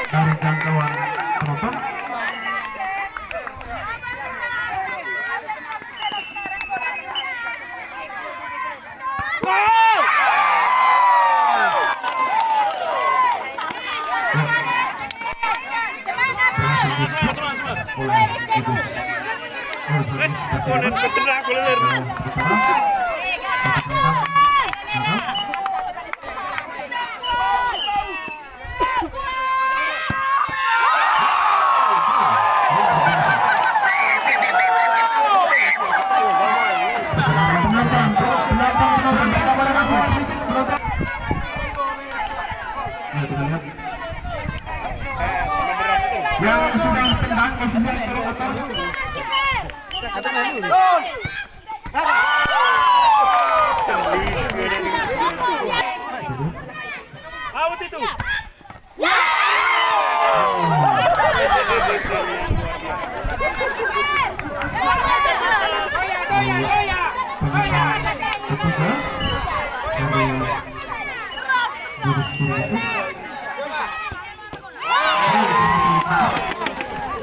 dari jangkauan penonton. Yang sudah tendang ofisial out itu.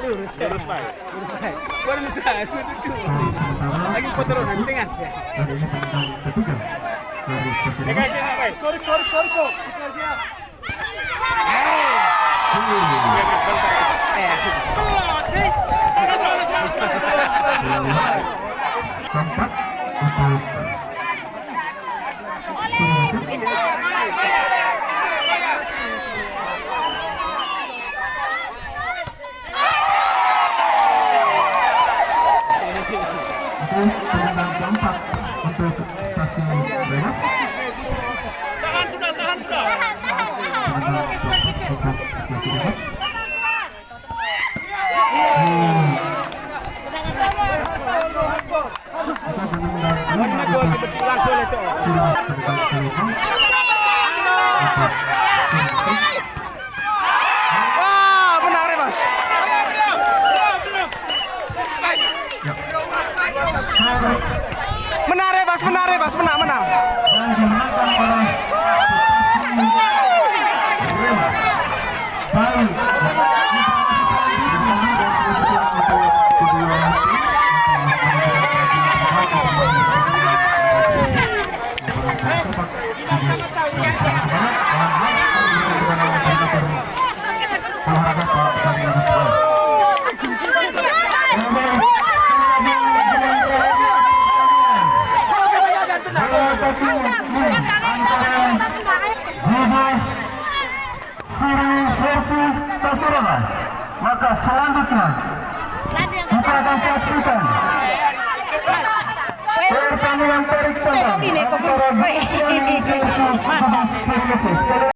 Lurus baik. Baru bisa sudut itu. Lagi foto nanti ngas ya. Kor. Keempat untuk stasiun Rengas. Tahan sudah. Wah, benar ya, Mas. Benar ya, Mas. Menang. Dan dimenangkan oleh versus Tasuremas. Maka selanjutnya kita akan saksikan pertandingan tarik tambang antara Bus versus Services.